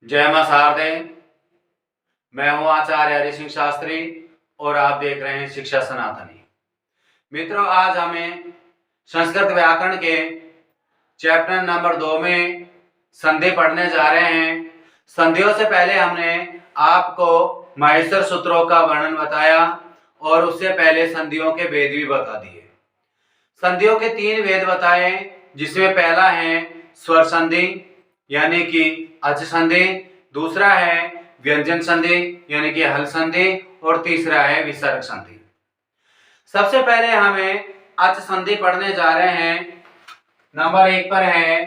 जय मां शारदे। मैं हूं आचार्य हरि सिंह शास्त्री और आप देख रहे हैं शिक्षा सनातनी। मित्रों, आज हमें संस्कृत व्याकरण के चैप्टर नंबर 2 में संधि पढ़ने जा रहे हैं। संधियों से पहले हमने आपको माहेश्वर सूत्रों का वर्णन बताया और उससे पहले संधियों के भेद भी बता दिए। संधियों के 3 भेद बताए, जिसमें पहला है स्वर संधि यानी कि अच संधि, दूसरा है व्यंजन संधि यानी कि हल संधि और तीसरा है विसर्ग संधि। सबसे पहले हमें अच संधि पढ़ने जा रहे हैं। नंबर 1 पर है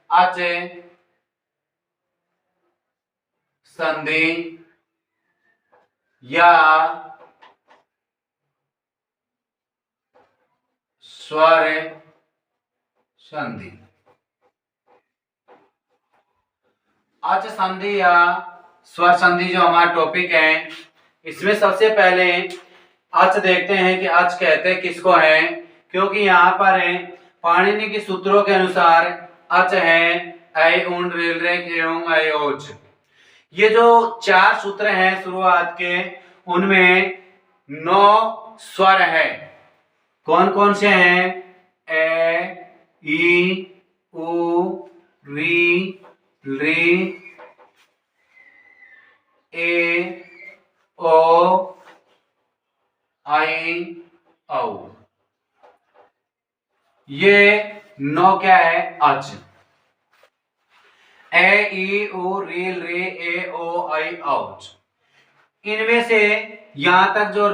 अच संधि या स्वर संधि। अच संधि या स्वर संधि जो हमारा टॉपिक है, इसमें सबसे पहले अच देखते हैं कि अच कहते किसको है, क्योंकि यहाँ पर है पाणिनि के सूत्रों के अनुसार अच है ऐ उन रेल रे एवं ऐ ओच। ये जो 4 सूत्र हैं शुरुआत के, उनमें 9 स्वर है। कौन कौन से हैं? ए, ई, उ, री, री, ए, ओ, आई, औ। ये 9 क्या है? अच। ए, ई, उ, री, रे, ए, ओ, आई, औच। इनमें से यहां तक जो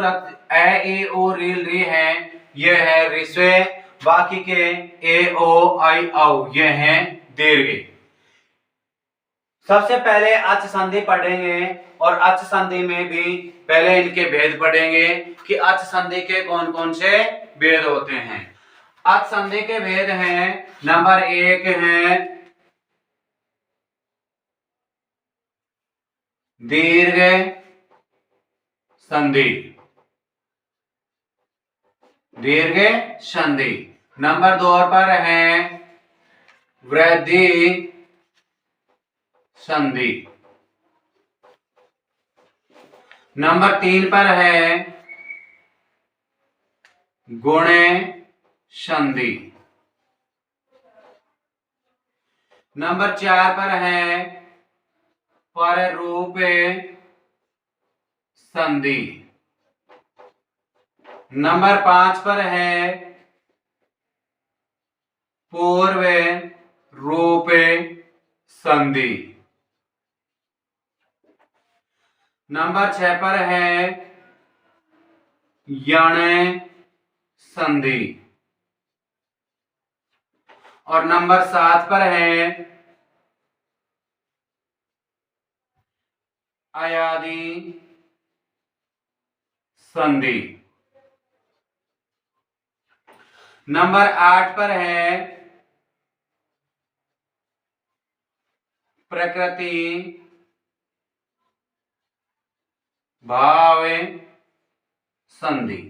ए, ई, उ, री, रे है, ये है ऋस्व। बाकी के ए, ओ, आई, औ ये हैं दीर्घ। सबसे पहले अच संधि पढ़ेंगे और अच संधि में भी पहले इनके भेद पढ़ेंगे कि अच संधि के कौन कौन से भेद होते हैं। अच संधि के भेद हैं, नंबर 1 है दीर्घ संधि। दीर्घ संधि। नंबर 2 पर है वृद्धि संधि। नंबर 3 पर है गुण संधि। नंबर 4 पर है पररूप संधि। नंबर 5 पर है पूर्व रूप संधि। नंबर 6 पर है यण संधि और नंबर 7 पर है अयादि संधि। नंबर 8 पर है प्रकृति भाव संधि।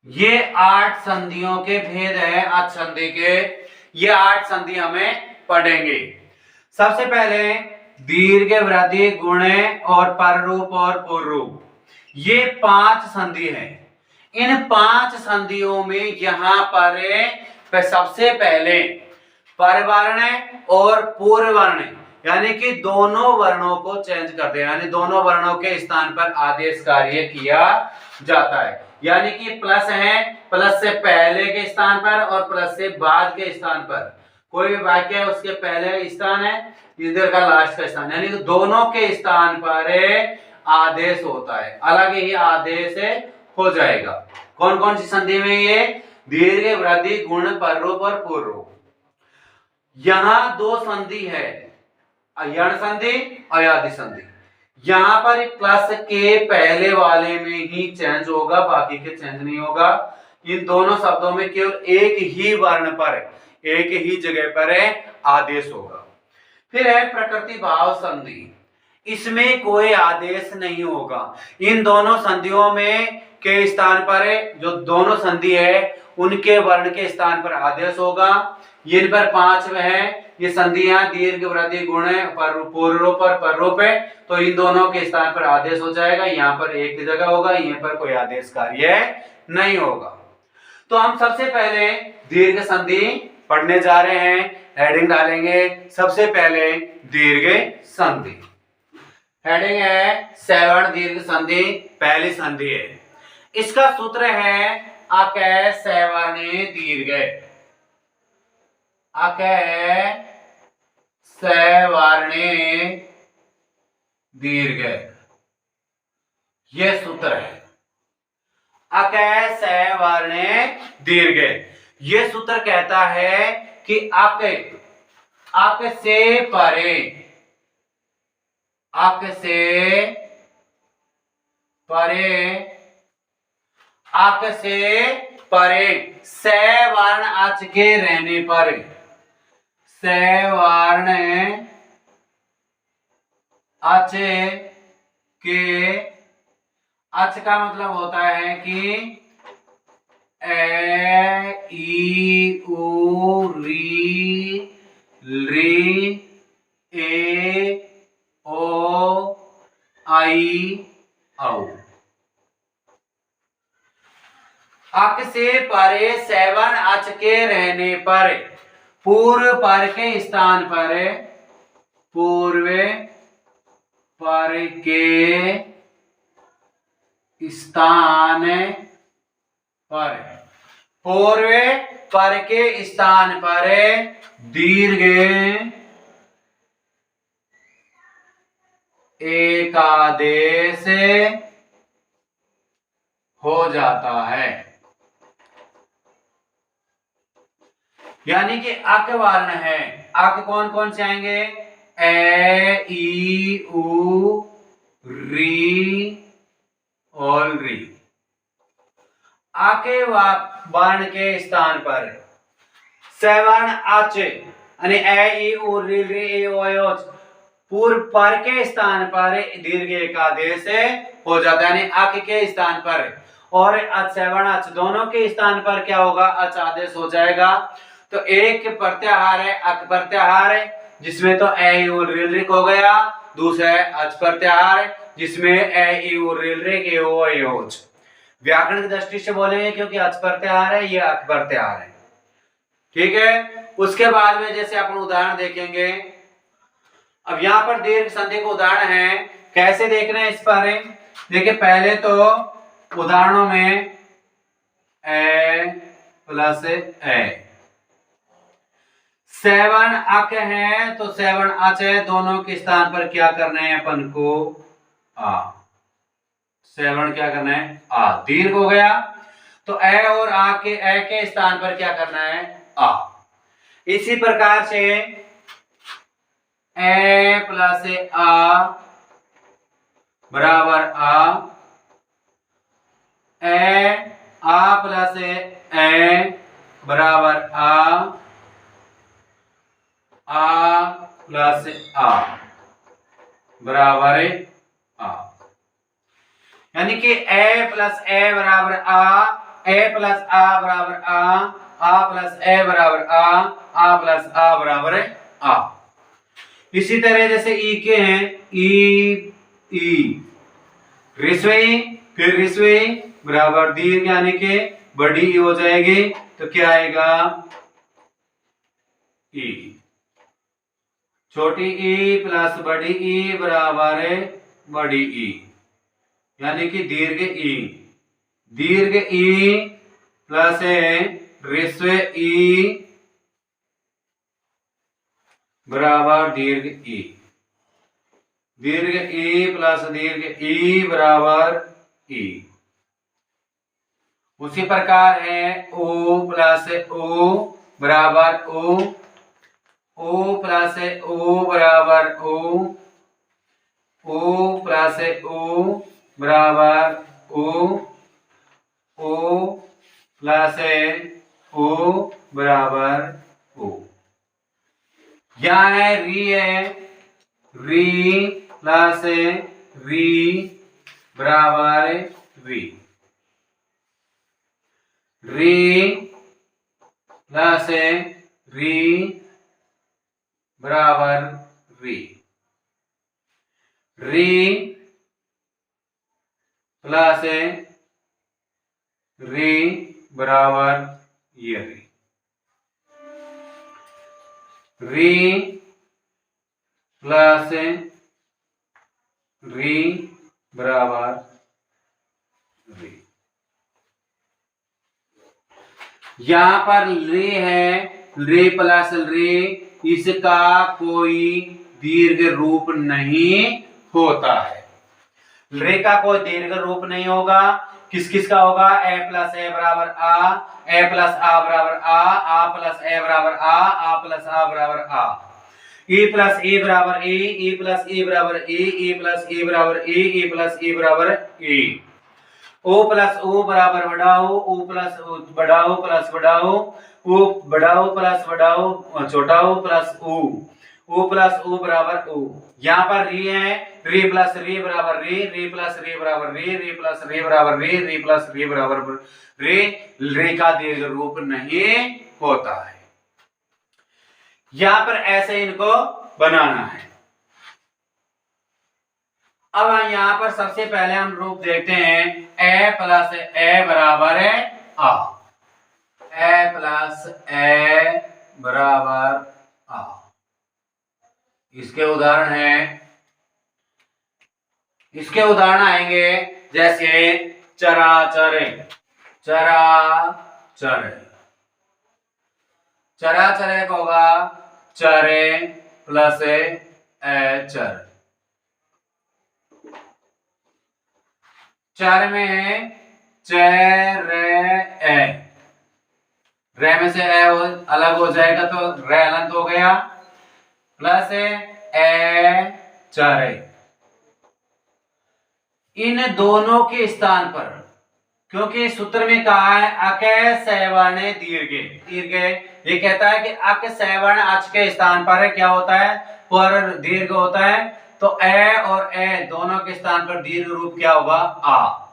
ये 8 संधियों के भेद है अच संधि के। ये 8 संधि हमें पढ़ेंगे। सबसे पहले दीर्घ, वृद्धि, गुण और पररूप और पूर्वरूप, ये 5 संधि है। इन 5 संधियों में यहां पर सबसे पहले परवर्ण और पूर्ववर्ण यानी कि दोनों वर्णों को चेंज करते हैं, यानी दोनों वर्णों के स्थान पर आदेश कार्य किया जाता है। यानी कि प्लस है, प्लस से पहले के स्थान पर और प्लस से बाद के स्थान पर कोई भी वाक्य है उसके पहले स्थान है, इधर का लास्ट का स्थान, यानी कि दोनों के स्थान पर आदेश होता है, अलग ही आदेश हो जाएगा। कौन कौन सी संधि में? ये दीर्घ, वृद्धि, गुण, पररूप और पूर्वरूप। यहां 2 संधि है, यण संधि, अयादि संधि। यहां पर प्लस के पहले वाले में ही चेंज होगा, बाकी के चेंज नहीं होगा। इन दोनों शब्दों में केवल एक ही वर्ण पर, एक ही जगह पर आदेश होगा। फिर है प्रकृति भाव संधि। इसमें कोई आदेश नहीं होगा। इन दोनों संधियों में के स्थान पर जो दोनों संधि है उनके वर्ण के स्थान पर आदेश होगा। इन पर 5 है ये संधियां दीर्घ वृद्धि गुण पर पूर्व पर पररूप है, तो इन दोनों के स्थान पर आदेश हो जाएगा। यहाँ पर एक जगह होगा, यहाँ पर कोई आदेश कार्य नहीं होगा। तो हम सबसे पहले दीर्घ संधि पढ़ने जा रहे हैं। हेडिंग डालेंगे सबसे पहले दीर्घ संधि। हेडिंग है सेवण दीर्घ संधि, पहली संधि है। इसका सूत्र है अक सवर्णे दीर्घ। अक सवर्णे दीर्घ, यह सूत्र है। अक सवर्णे दीर्घ, यह सूत्र कहता है कि अक से परे, अक से परे, अक से परे सवर्ण अच के रहने पर, सवर्ण अच के, अच का मतलब होता है कि ए ई उ री री ए ओ आई औ। अक से परे सवर्ण अच के रहने पर, पूर्व पर के स्थान पर, पूर्व पर के स्थान पर, पूर्व पर के स्थान पर दीर्घ एकादेश हो जाता है। यानी कि अक वर्ण है। अक कौन कौन से आएंगे? ए ई उ री और री। आके वर्ण के स्थान पर सवर्ण अच यानी ए ई उ री री ए ओ औ, पूर्व पर के स्थान पर दीर्घ एकादेश हो जाता है, यानी अक के स्थान पर और सवर्ण अच दोनों के स्थान पर क्या होगा? अच आदेश हो जाएगा। तो एक प्रत्याहार है अक प्रत्याहार है, जिसमें तो ए ई उ री री हो गया। दूसरा है अच प्रत्याहार जिसमें ए ई उ री री ए ओ औ। व्याकरण की दृष्टि से बोलेंगे क्योंकि अच प्रत्याहार है, ये अक प्रत्याहार है। ठीक है। उसके बाद में जैसे अपन उदाहरण देखेंगे। अब यहाँ पर दीर्घ संधि का उदाहरण है, कैसे देखना है इस पर? देखिए पहले तो उदाहरणों में ए प्लस ए, सवर्ण अक है तो सवर्ण अच है, दोनों के स्थान पर क्या करना है अपन को? आ। सवर्ण क्या करना है? आ। दीर्घ हो गया तो ए और आ के, ए के स्थान पर क्या करना है? आ। इसी प्रकार से ए प्लस आ बराबर आ, ए आ प्लस ए बराबर आ प्लस आ बराबर आ। यानी कि ए प्लस ए बराबर आ, ए प्लस आ बराबर आ प्लस ए बराबर आ प्लस आ बराबर आ। इसी तरह जैसे ई के हैं, ई रिश्वी फिर रिश्वी बराबर दीर्घ यानी कि बड़ी ई हो जाएगी, तो क्या आएगा? ई। छोटी ई प्लस बड़ी ई बराबर बड़ी ई, यानी कि दीर्घ ई। दीर्घ ई प्लस ह्रस्व ई बराबर दीर्घ ई। दीर्घ ई प्लस दीर्घ ई बराबर ई। उसी प्रकार है ओ प्लस ओ बराबर ओ, ओ प्लस ओ बराबर ओ प्लस ओ बराबर ओ प्लस ओ बराबर ओ। यहाँ है री प्लस री बराबर वी। री प्लस री बराबर री, री प्लस री बराबर ये री प्लस री बराबर री। यहां पर री है, री प्लस री, इसका कोई दीर्घ रूप नहीं होता है। रे का कोई दीर्घ रूप नहीं होगा। किस किस का होगा? ए प्लस ए बराबर आ, ए प्लस आ बराबर आ प्लस ए बराबर आ प्लस आ बराबर आ, ई प्लस ई बराबर ई प्लस ई बराबर ई प्लस ई बराबर ई प्लस ई बराबर ई, ओ प्लस ओ बराबर बढ़ाओ, ओ प्लस बढ़ाओ प्लस बढ़ाओ, ओ बढ़ाओ प्लस बढ़ाओ छोटाओ प्लस ओ प्लस ओ बराबर ओ। यहाँ पर री है, री प्लस री बराबर री, री प्लस री बराबर री, री प्लस री बराबर री, री प्लस री बराबर री, री का दीर्घ रूप नहीं होता है। यहां पर ऐसे इनको बनाना है। अब यहां पर सबसे पहले हम रूप देखते हैं, ए प्लस ए बराबर आ, ए प्लस ए बराबर आ। इसके उदाहरण हैं, इसके उदाहरण आएंगे जैसे चराचर, चराचर, चराचर का होगा चरे प्लस चर, चर में चर रे में से ए अलग हो जाएगा तो रे अलग हो गया, प्लस ए चरे। इन दोनों के स्थान पर, क्योंकि सूत्र में कहा है अके सैवर्ण दीर्घे, दीर्घे ये कहता है कि अक सैवर्ण अच के स्थान पर क्या होता है? पर दीर्घ होता है। तो ए और ए दोनों के स्थान पर दीर्घ रूप क्या होगा? आ।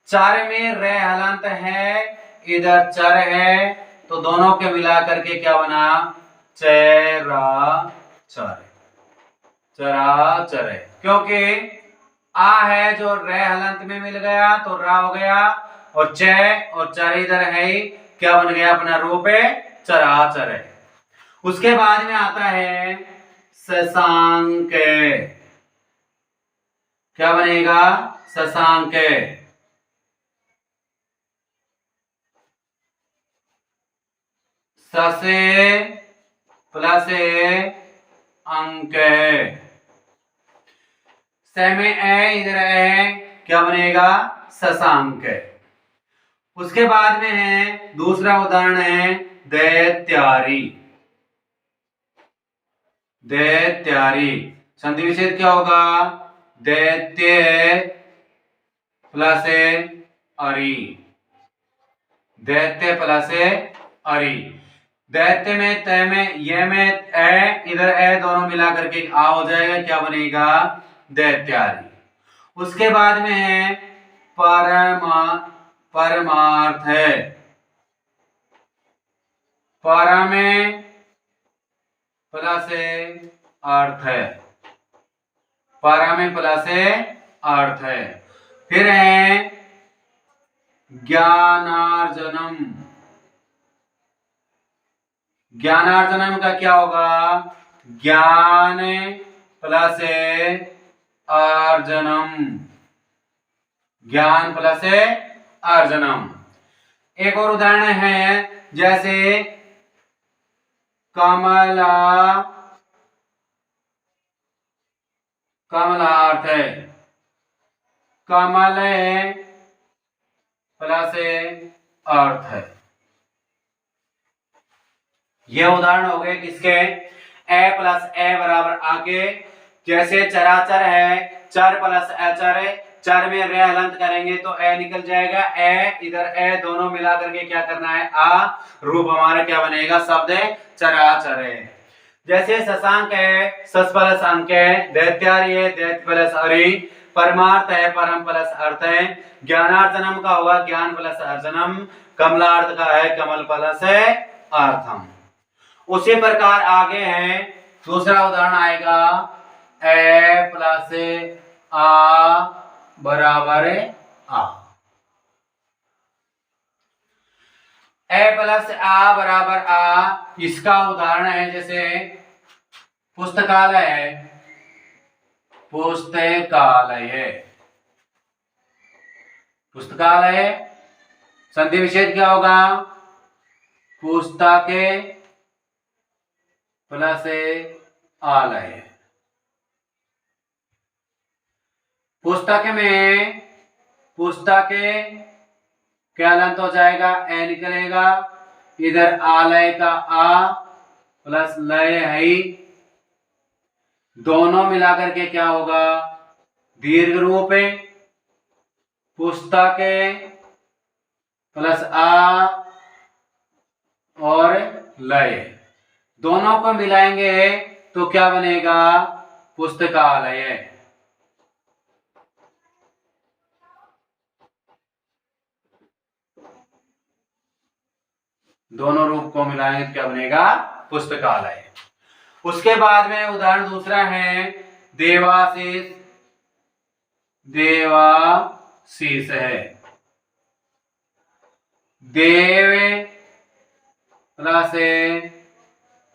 चर में रे हलंत है, इधर चर है, तो दोनों के मिला करके क्या बना? चराचर, चराचर। क्योंकि आ है जो रे हलंत में मिल गया तो रा हो गया, और च और चर इधर है ही, क्या बन गया अपना रूप? चराचर। उसके बाद में आता है शशांक, क्या बनेगा? शशांक। ससे प्लस अंक, से में ए इधर है, क्या बनेगा? शशांक। उसके बाद में है दूसरा उदाहरण है दैत्यारी, दैत्यारी। संधि विच्छेद क्या होगा? दैत्य प्लस अरी, दैत्य प्लस अरी। दैत्य में तय में ये में ए इधर ए दोनों मिला करके आ हो जाएगा, क्या बनेगा? दैत्यारी। उसके बाद में है परमार्थ, है पारा में प्लस अर्थ है, पारा में प्लस अर्थ है। फिर है ज्ञानार्जनम, ज्ञानार्जनम का क्या होगा? ज्ञान प्लस अर्जनम, ज्ञान प्लस अर्जनम। एक और उदाहरण है जैसे कमला, कमला अर्थ है कमल प्लस अर्थ है। ये उदाहरण हो गए किसके? ए प्लस ए बराबर आके, जैसे चराचर है, चर प्लस अचर, चर में रे हलंत करेंगे तो ए निकल जाएगा, ए इधर ए दोनों मिला करके क्या करना है? आ, रूप हमारा क्या बनेगा? शब्द चराचर है। जैसे शशांक है, सस प्लस अंक है, दैत्यारी है, दैत्य प्लस अरि, परमार्थ है, परम प्लस अर्थ है, ज्ञानार्जनम का होगा ज्ञान प्लस अर्जनम, कमलार्थ का है कमल प्लस अर्थम। उसी प्रकार आगे है दूसरा उदाहरण आएगा ए प्लस आ बराबर आ। ए प्लस आ बराबर आ, इसका उदाहरण है जैसे पुस्तकालय है, पुस्तकालय, पुस्तकालय, संधि विच्छेद क्या होगा, पुस्तके प्लस आलय। पुस्तक में पुस्तके क्या लंत हो जाएगा, ए निकलेगा, इधर आलय का आ प्लस लय है, दोनों मिलाकर के क्या होगा, दीर्घ रूप है, पुस्तके प्लस आ और लय, दोनों को मिलाएंगे तो क्या बनेगा, पुस्तकालय। दोनों रूप को मिलाएंगे तो क्या बनेगा, पुस्तकालय। उसके बाद में उदाहरण दूसरा है देवाशीष, देवाशीष है, देव प्लस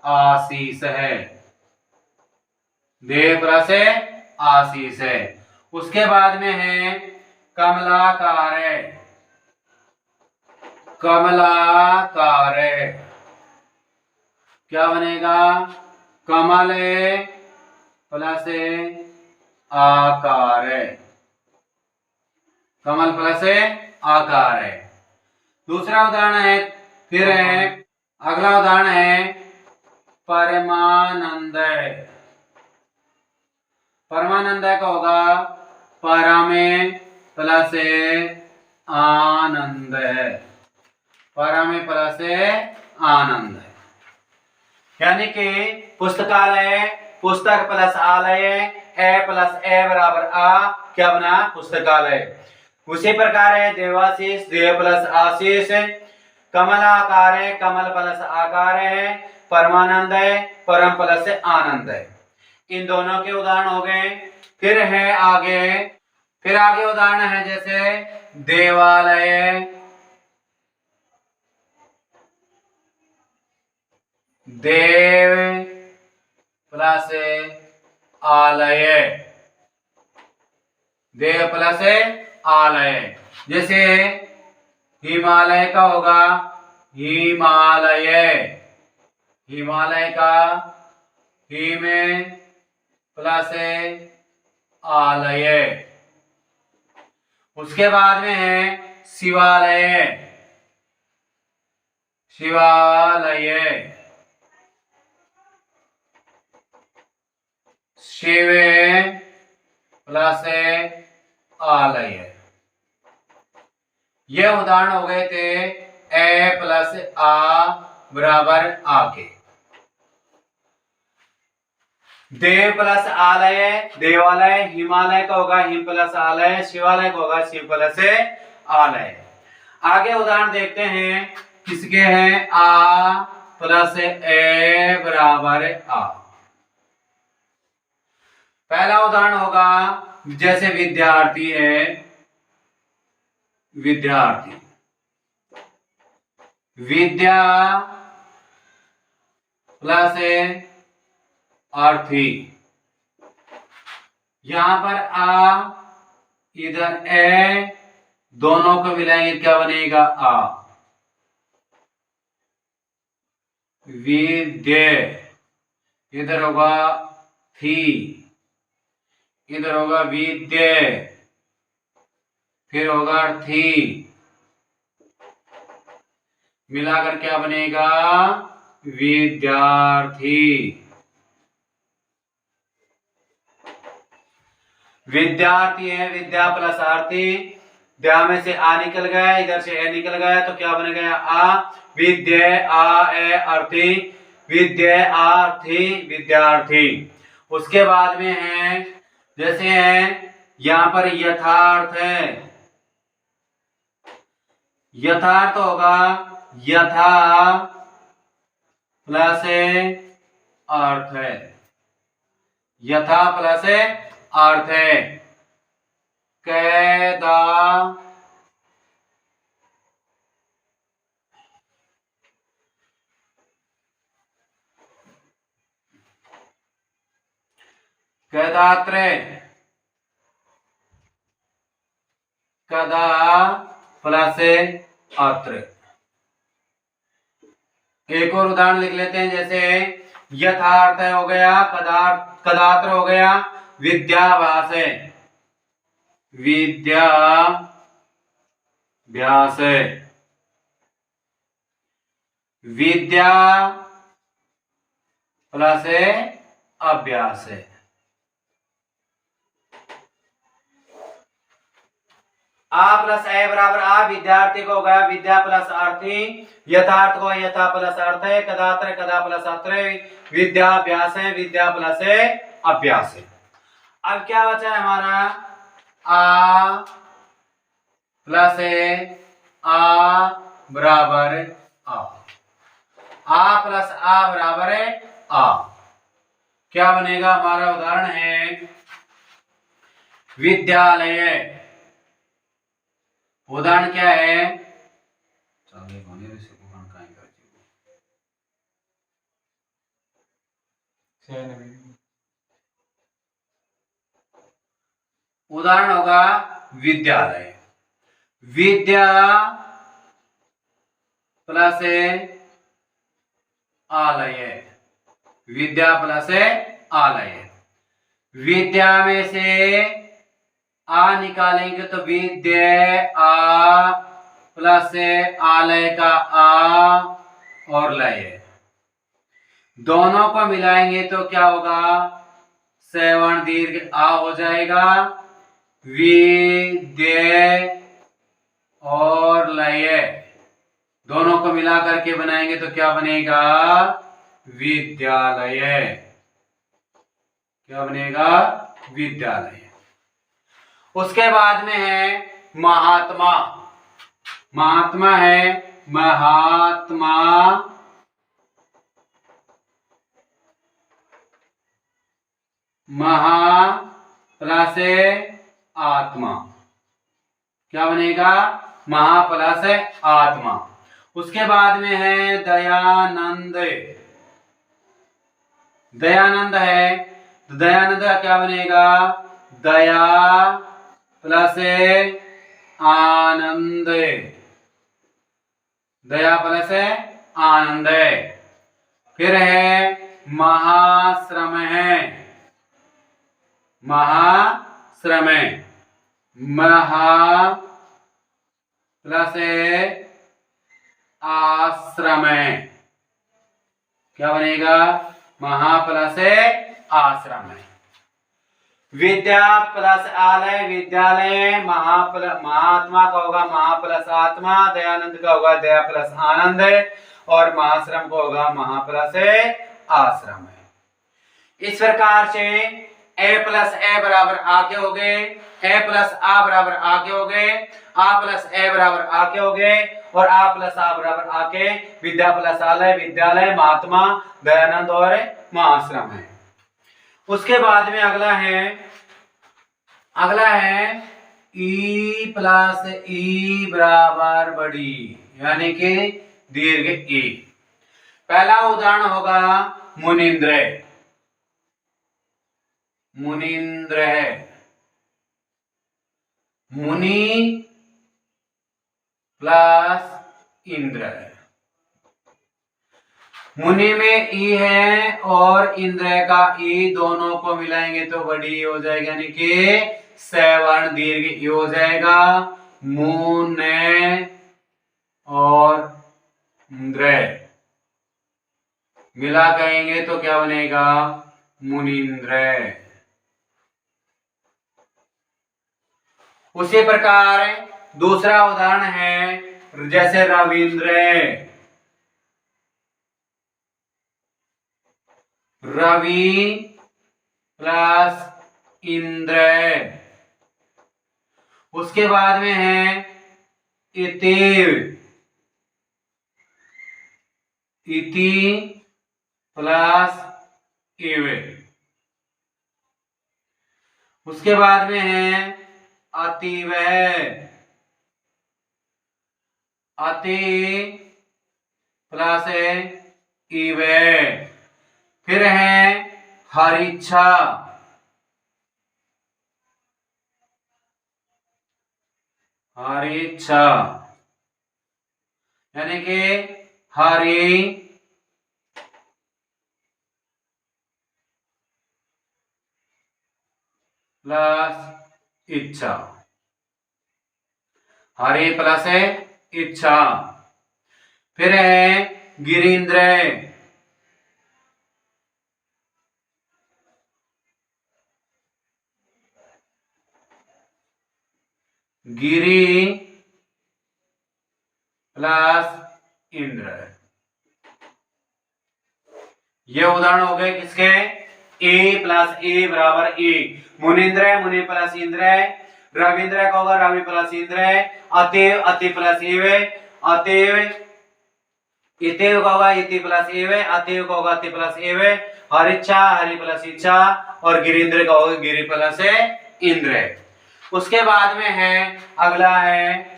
आशीष है, देव प्लस आशीष है। उसके बाद में है कमलाकार, कमलाकार, क्या बनेगा, कमल प्लस आकार, कमल प्लस आकार है। दूसरा उदाहरण है फिर है, अगला उदाहरण है परमानंद, परमानंद का होगा परमे प्लस आनंद है, परमे प्लस आनंद है। यानी कि पुस्तकालय, पुस्तक प्लस आलय, ए प्लस ए बराबर आ, क्या बना, पुस्तकालय। उसी प्रकार है देवाशीष, देव प्लस आशीष, कमलाकार है, कमल प्लस आकार है, परमानंद है, परम प्लस आनंद है। इन दोनों के उदाहरण हो गए। फिर है आगे, फिर आगे उदाहरण है जैसे देवालय, देव प्लस आलय, देव प्लस आलय। जैसे हिमालय का होगा हिमालय, हिमालय का ही में प्लस आलय। उसके बाद में है शिवालय, शिवालय, शिव प्लस आलय। ये उदाहरण हो गए थे ए प्लस आ बराबर आ के। देव प्लस आलय, देवालय, हिमालय का होगा हिम प्लस आलय, शिवालय का होगा शिव प्लस आलय। आगे उदाहरण देखते हैं किसके हैं, आ प्लस ए बराबर आ। पहला उदाहरण होगा जैसे विद्यार्थी है, विद्यार्थी, विद्या प्लस अर्थी, यहां पर आ इधर ए, दोनों को मिलाएंगे क्या बनेगा, आ, विद्य, इधर होगा थी, इधर होगा विद्य, फिर होगा थी, मिलाकर क्या बनेगा, विद्यार्थी। विद्यार्थी है, विद्या प्लस आरती, द्या में से आ निकल गया, इधर से ए निकल गया तो क्या बन गया, आ, विद्य आ ए अर्थी, विद्य आर्थी विद्यार्थी। उसके बाद में है जैसे है यहां पर यथार्थ है, यथार्थ होगा यथा प्लस अर्थ है, यथा प्लस अर्थ है। कैदा कैदात्र कदा प्लस अत्र। एक और उदाहरण लिख लेते हैं, जैसे यथार्थ हो गया, कदात्र हो गया, विद्याभ्यास है, विद्याभ्यास है, विद्या प्लस अभ्यास है। आ प्लस ए बराबर आ, विद्यार्थी को हो गया विद्या प्लस अर्थी, यथार्थ को यथा प्लस अर्थ है, कदात्र कदा प्लस अत्र, विद्याभ्यास है, विद्या प्लस अभ्यास है। अब क्या बचा है हमारा, आ प्लस आ बराबर आ प्लस आ बराबर आ। क्या बनेगा, हमारा उदाहरण है विद्यालय। उदाहरण क्या है, उदाहरण होगा विद्यालय, विद्या प्लस आलय, विद्या प्लस आलय। विद्या में से आ निकालेंगे तो विद्या आ प्लस आलय का आ और लय, दोनों को मिलाएंगे तो क्या होगा, सवर्ण दीर्घ आ हो जाएगा, विद्या और लय दोनों को मिला करके बनाएंगे तो क्या बनेगा, विद्यालय। क्या बनेगा, विद्यालय। उसके बाद में है महात्मा। महात्मा है महात्मा, महा प्लस आत्मा। क्या बनेगा, महा प्लस आत्मा। उसके बाद में है दयानंद। दयानंद है तो दयानंद का क्या बनेगा, दया प्लस आनंद, दया प्लस आनंद। फिर है महाश्रम है, महाश्रम, महा प्लस आश्रम। क्या बनेगा, महा प्लस आश्रम। विद्या प्लस आलय विद्यालय, महात्मा का होगा महा प्लस आत्मा, दयानंद का होगा दया प्लस आनंद, और महाश्रम को होगा महा प्लस आश्रम। इस प्रकार से ए प्लस ए बराबर आ के हो गए, ए प्लस आ बराबर आ के हो गए, आ प्लस ए बराबर आ के हो गए, और आ प्लस आ बराबर आ के विद्या प्लस आलय विद्यालय, महात्मा, दयानंद और महाश्रम है। उसके बाद में अगला है ई प्लस ई बराबर बड़ी, यानी कि दीर्घ ई। पहला उदाहरण होगा मुनिंद्र। मुनिंद्र है, मुनि प्लस इंद्र है। मुनि में ई है और इंद्र का ई, दोनों को मिलाएंगे तो बड़ी हो जाएगा, यानी कि सवर्ण दीर्घ ई हो जाएगा। मुने और इंद्र मिला कहेंगे तो क्या बनेगा, मुनिंद्र। उसी प्रकार दूसरा उदाहरण है जैसे रविंद्र। रवि प्लस इंद्र। उसके बाद में है इति। इति प्लस इव। उसके बाद में है अतीव, अति प्लस इव, फिर है हरिच्छा, हरिच्छा यानी कि हरि प्लस इच्छा, हरि प्लस इच्छा, फिर है गिरीन्द्र, गिरी प्लस इंद्र। ये उदाहरण हो गए किसके? ए प्लस ए बराबर ए। मुनिंद्र है, मुनि प्लस इंद्र है। रविंद्र का होगा रवि प्लस इंद्र है। अतएव अति प्लस एव है। अतएव इतेव का होगा इति प्लस एव है। अतएव का होगा अति प्लस एव है। हरिच्छा हरि प्लस इच्छा, और गिरीन्द्र का होगा गिरि प्लस इंद्र। उसके बाद में है अगला है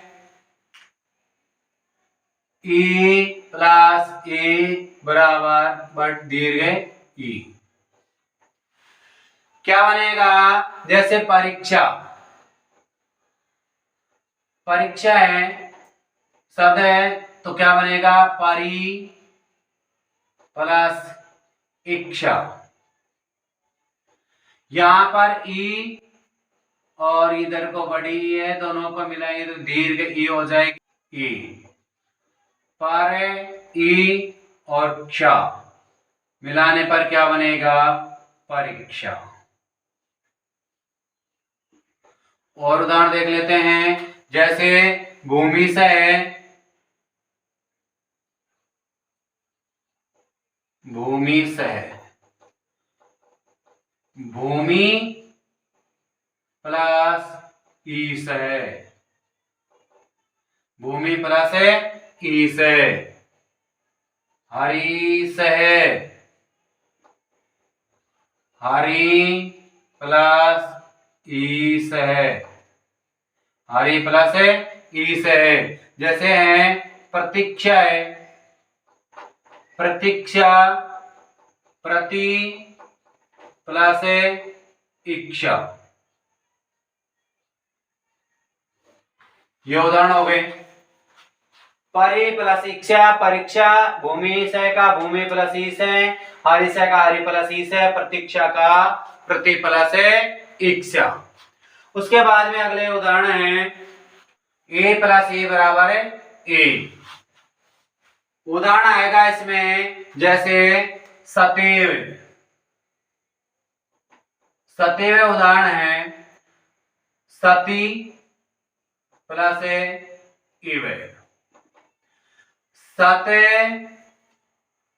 ई प्लस ए बराबर बट दीर्घ ई। क्या बनेगा? जैसे परीक्षा, परीक्षा है शब्द है तो क्या बनेगा? परी प्लस इच्छा। यहां पर ई और इधर को बड़ी ई है, दोनों को मिलाएंगे तो दीर्घ ई हो जाएगी ई। पर ई और क्ष मिलाने पर क्या बनेगा? परीक्षा। और उदाहरण देख लेते हैं, जैसे भूमि से है, भूमि से है, भूमि प्लस ईस है, भूमि प्लस ईस है। हरीश है, हरि प्लस ईस है, हरि प्लस ईस है। जैसे है प्रतीक्षा है, प्रतीक्षा प्रति प्लस इच्छा। ये उदाहरण हो गए। परि प्लस इच्छा परीक्षा, भूमि से का भूमि प्लस ईस है, हरि से का हरि प्लस ईस है, प्रतीक्षा का प्रति प्लस इच्छा। उसके बाद में अगले उदाहरण है ए प्लस ए बराबर ए। उदाहरण आएगा इसमें जैसे सतेव, सतेव उदाहरण है सती प्लस इव, सत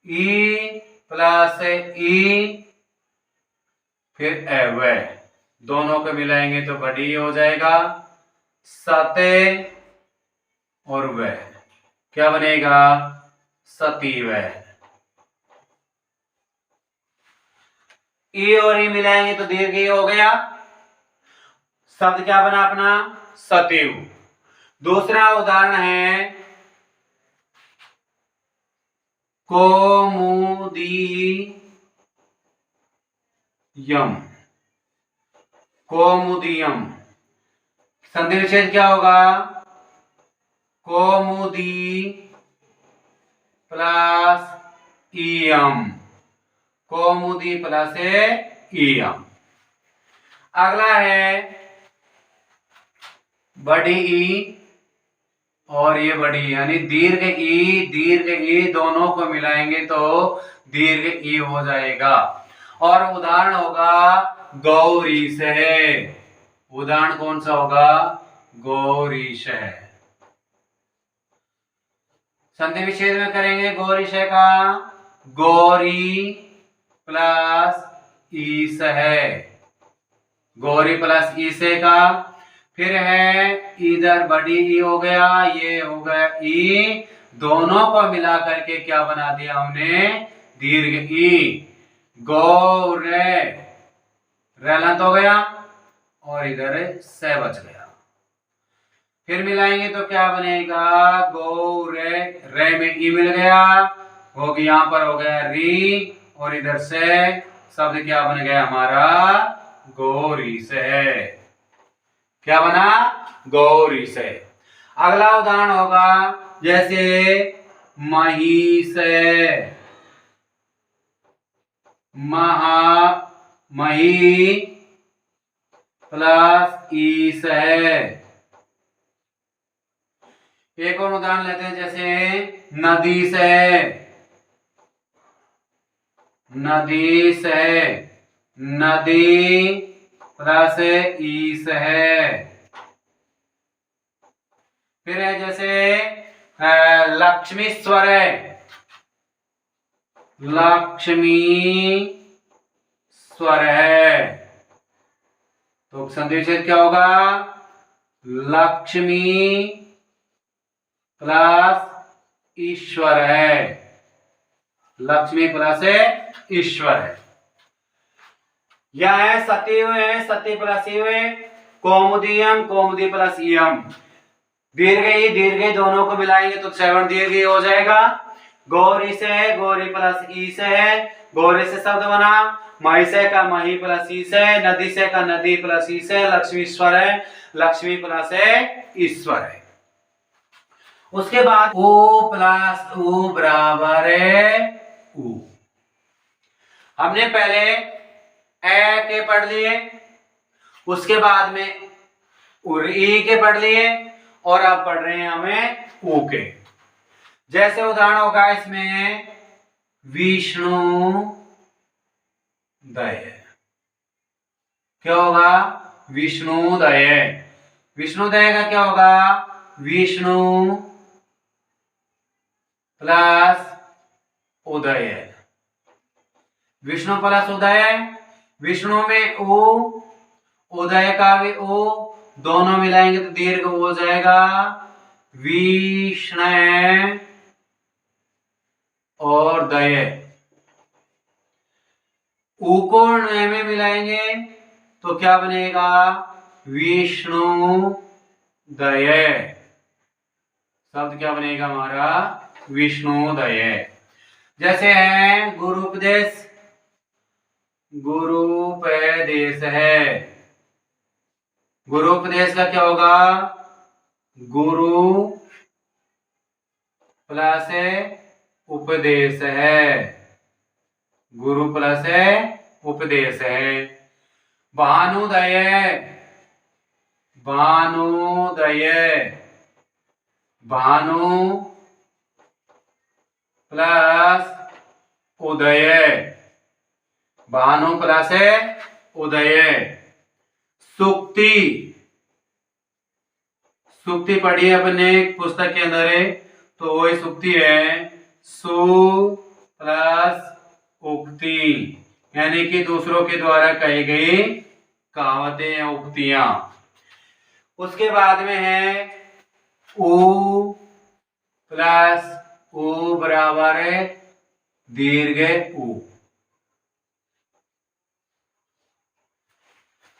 ई प्लस ई फिर एव, दोनों को मिलाएंगे तो बड़ी हो जाएगा सते और वह, क्या बनेगा? सतीव। ई और ई मिलाएंगे तो दीर्घ ई हो गया, शब्द क्या बना अपना? सतीव। दूसरा उदाहरण है कौमुदीयम, कौमुदीयम। संधि विच्छेद क्या होगा? कौमुदी प्लस ईयम, कौमुदी प्लस ईयम। अगला है बड़ी ई और ये बड़ी यानी दीर्घ ई दोनों को मिलाएंगे तो दीर्घ ई हो जाएगा। और उदाहरण होगा गौरीश है, उदाहरण कौन सा होगा? गौरीश है। संधि विच्छेद में करेंगे गौरीश का, गौरी प्लस ईस है, गौरी प्लस ईसे का। फिर है इधर बड़ी ई हो गया, ये हो गया ई, दोनों को मिला करके क्या बना दिया हमने? दीर्घ ई। गौर रलंत हो गया, और इधर से बच गया। फिर मिलाएंगे तो क्या बनेगा, गौ रे, रे में ई मिल गया, हो गया यहां पर हो गया री, और इधर से शब्द क्या बन गया हमारा, गौरी से। क्या बना, गौरी से। अगला उदाहरण होगा जैसे मही से, महा, मही प्लस ई से। एक और उदाहरण लेते हैं जैसे नदी से, नदी से, नदी प्लस ई से है। फिर है जैसे लक्ष्मीश्वर है, लक्ष्मी स्वर है, तो संधि विच्छेद क्या होगा, लक्ष्मी प्लस ईश्वर है, लक्ष्मी प्लस ईश्वर है। यह है सतीव है, सती प्लस इव है, कौमुदीयम, कौमुदी प्लस इयम। दीर्घ ई दीर्घ दोनों को मिलाएंगे तो श्रवण दीर्घ हो जाएगा। गौरी से है, गौरी प्लस ई से है, गौरी से शब्द बना, मही से का मही प्लस ई से, नदी से का नदी प्लस ई से, लक्ष्मीश्वर है, लक्ष्मी प्लस ईश्वर है। उसके बाद ओ प्लस उ बराबर है उ। हमने पहले ए के पढ़ लिए, उसके बाद में ई के पढ़ लिए, और अब पढ़ रहे हैं हमें ऊ के। जैसे उदाहरण होगा इसमें विष्णु दय, क्या होगा, विष्णुदय। विष्णुदय का क्या होगा, विष्णु प्लस उदय, विष्णु प्लस उदय, विष्णु में उ, उदय का भी उ, दोनों मिलाएंगे तो दीर्घ हो जाएगा, विष्णु और दय। उ को न में मिलाएंगे तो क्या बनेगा, विष्णु दय। शब्द क्या बनेगा हमारा, विष्णुदय। जैसे है गुरुपदेश, गुरुपदेश है, गुरुपदेश का क्या होगा, गुरु प्लस उपदेश है, गुरु प्लस उपदेश है। भानुदय, भानुदय, भानु प्लस उदय, भानु प्लस उदय। सुक्ति, सुक्ति पढ़ी अपने पुस्तक के अंदर है, तो वही सुक्ति है, सु प्लस उक्ति, यानी कि दूसरों के द्वारा कही गई कहावतें या उक्तियां। उसके बाद में है उ प्लस उ बराबर है दीर्घ उ,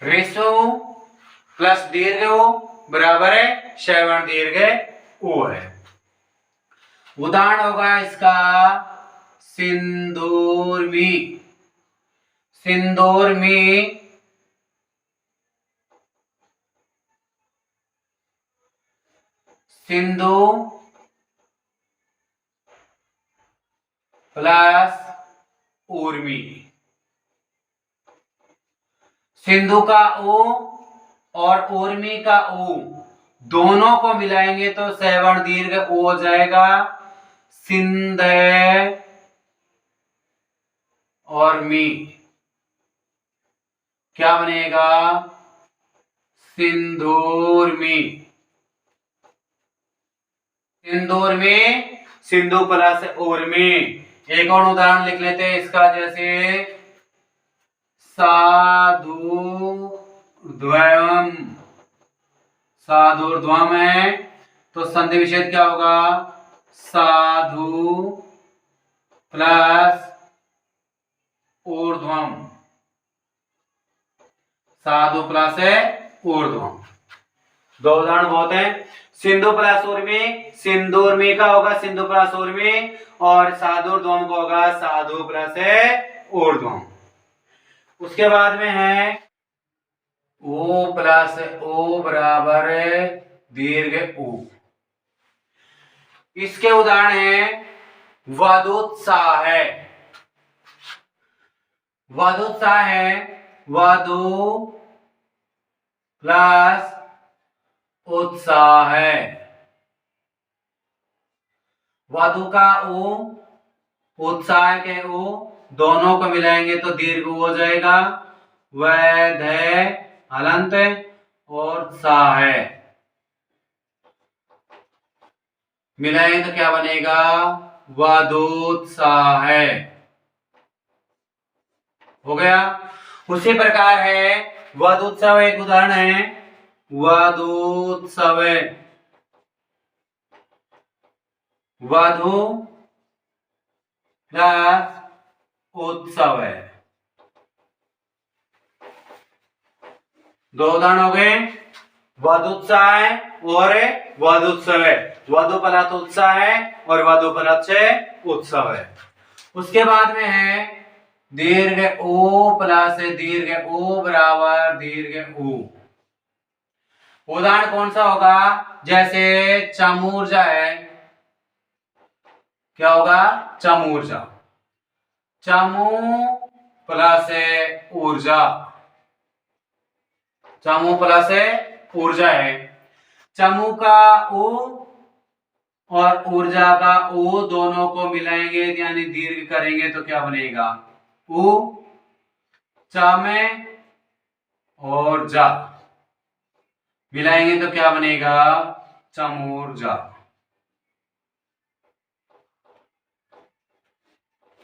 ऋषु प्लस दीर्घ उ बराबर है श्रवण दीर्घ उ है। उदाहरण होगा इसका सिंदूरमी, सिंदूरमी, सिंधु प्लस उर्मी, सिंधु का उ और उर्मी का उ दोनों को मिलाएंगे तो श्रवण दीर्घ उ हो जाएगा, सिंध और मी, क्या बनेगा, सिंदूरमी। सिंदूर में सिंधु प्लस उर्मी। एक और उदाहरण लिख लेते हैं इसका, जैसे साधुर्ध्वम, साधुर्ध्वम है तो संधि विच्छेद क्या होगा, साधु प्लस ऊर्ध्वम, साधु प्लस ऊर्ध्वम। दो उदाहरण बहुत हैं। सिंधु प्लस उर्मी, सिंधु उर्मी का होगा सिंधु प्लस उर्मी, और साधु ऊर्ध्वम का होगा साधु प्लस ऊर्ध्वम। उसके बाद में है ओ प्लस ओ बराबर दीर्घ ऊ। इसके उदाहरण है वधोत्साह है, वधोत्साह है, वधु प्लस उत्साह है। वधु का ऊ, उत्साह के ऊ, दोनों को मिलाएंगे तो दीर्घ ऊ हो जाएगा। वैध हलंत और सा है, मिलाएंगे तो क्या बनेगा? वधोत्साह है। हो गया। उसी प्रकार है वधोत्सव, एक उदाहरण है वधोत्सव, वधु प्लस उत्सव है। दो उदाहरण हो गए, वधोत्साह और वधोत्सव है। वधु प्लस उत्साह है और वधु प्लस उत्सव है। उसके बाद में है दीर्घ ओ प्लस दीर्घ ओ बराबर दीर्घ ऊ। उदाहरण कौन सा होगा? जैसे चमूर्जा है, क्या होगा? चमूर्जा, चमू प्लस ऊर्जा, चमू प्लस ऊर्जा है। चमू का ऊ और ऊर्जा का ऊ दोनों को मिलाएंगे यानी दीर्घ करेंगे तो क्या बनेगा? ऊ, चमे और जा, मिलाएंगे तो क्या बनेगा? चमूर्जा,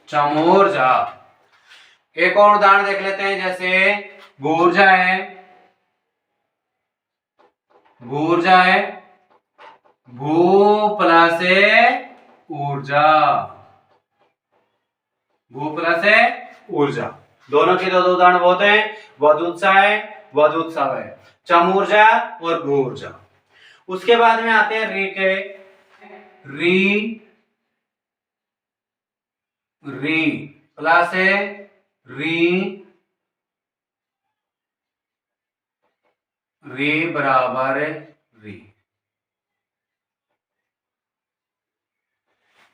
चमूर्जा। एक और उदाहरण देख लेते हैं, जैसे भूर्जा है, भूर्जा है, भू प्लस ऊर्जा, भू प्लस ऊर्जा। दोनों के दो उदाहरण बहुत हैं, वधोत्साह है, वधोत्सव है, चमूर्जा और भू ऊर्जा। उसके बाद में आते हैं री के, री, री प्लस री, री बराबर री।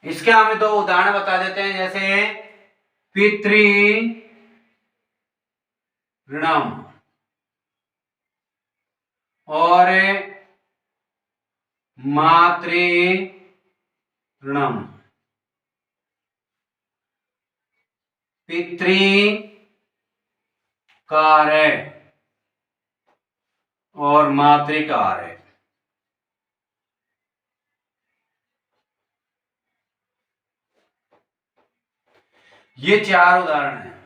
इसके हमें दो उदाहरण बता देते हैं, जैसे पितृ ऋणम और मातृ ऋणम। पितृ कार्य और मातृकार्य। ये चार उदाहरण हैं।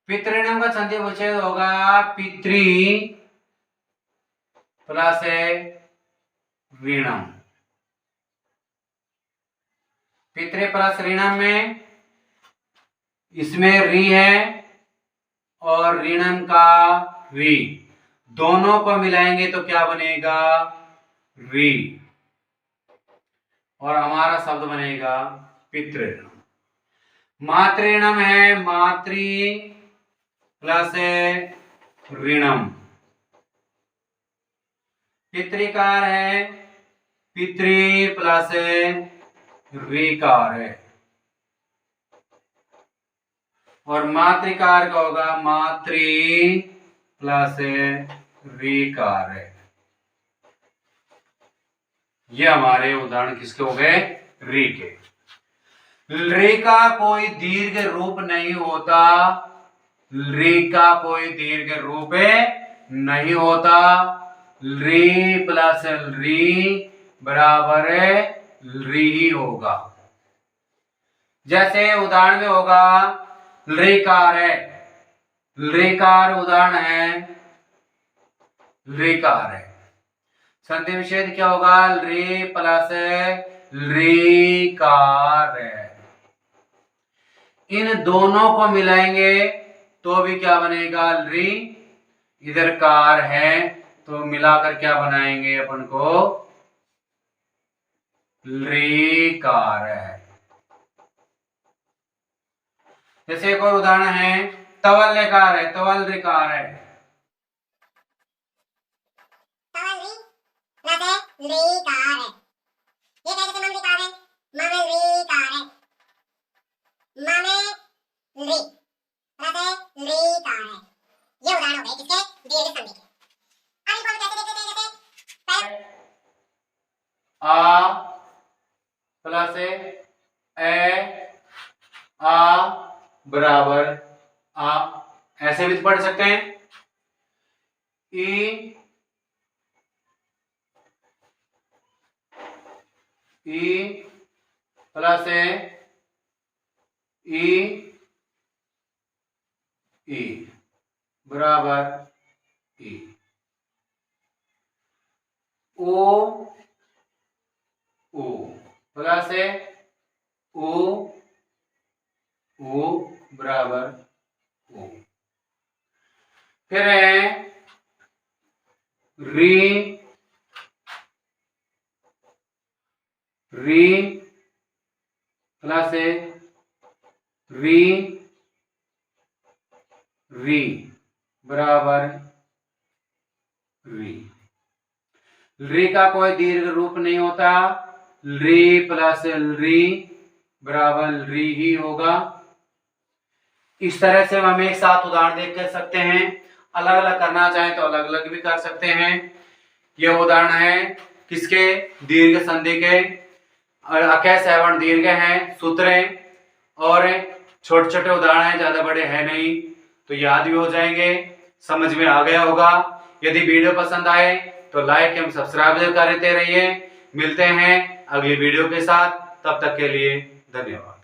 पितृणम का संधि विच्छेद होगा पितृ प्लस ऋणम। पितृ प्लस ऋणम में इसमें री है और ऋणम का री, दोनों को मिलाएंगे तो क्या बनेगा? री, और हमारा शब्द बनेगा पितृणम। मातृणम है, मातृ प्लस ऋणम। पितृकार है, पितृ प्लस ऋकार है, और मातृकार का होगा मातृ प्लस ऋकार है। ये हमारे उदाहरण किसके हो गए? री के। री का कोई दीर्घ रूप नहीं होता, री का कोई दीर्घ रूप नहीं होता। री प्लस री बराबर री ही होगा। जैसे उदाहरण में होगा ऋकार है, ऋकार उदाहरण है ऋकार है। संधि विच्छेद क्या होगा? रे प्लस ऋकार है। इन दोनों को मिलाएंगे तो भी क्या बनेगा री, इधर कार है तो मिलाकर क्या बनाएंगे अपन को री कार है। जैसे एक और उदाहरण है तवल कार है, तवल री कार है। तवल री प्लस री कार है। ये कैसे मम री कार है, मम री कार है, मम री प्लस री कार है। ये उदाहरण हो गए किसके, दीर्घ संधि के। अब इनको हम कैसे देखते हैं, जैसे पहले आ प्लस ए आ बराबर आ, ऐसे भी पढ़ सकते हैं। ई प्लस ई बराबर ई। ओ प्लस ओ बराबर ओ। फिर है री प्लस री बराबर री का कोई दीर्घ रूप नहीं होता, री प्लस री बराबर री ही होगा। इस तरह से हम एक साथ उदाहरण देख कर सकते हैं। अलग अलग करना चाहें तो अलग अलग भी कर सकते हैं। यह उदाहरण है किसके, दीर्घ संधि के। अकय सवर्ण दीर्घ हैं सूत्र और छोटे छोटे उदाहरण हैं, ज्यादा बड़े हैं नहीं, तो याद भी हो जाएंगे, समझ में आ गया होगा। यदि वीडियो पसंद आए तो लाइक एवं सब्सक्राइब करते रहिए। मिलते हैं अगली वीडियो के साथ, तब तक के लिए धन्यवाद।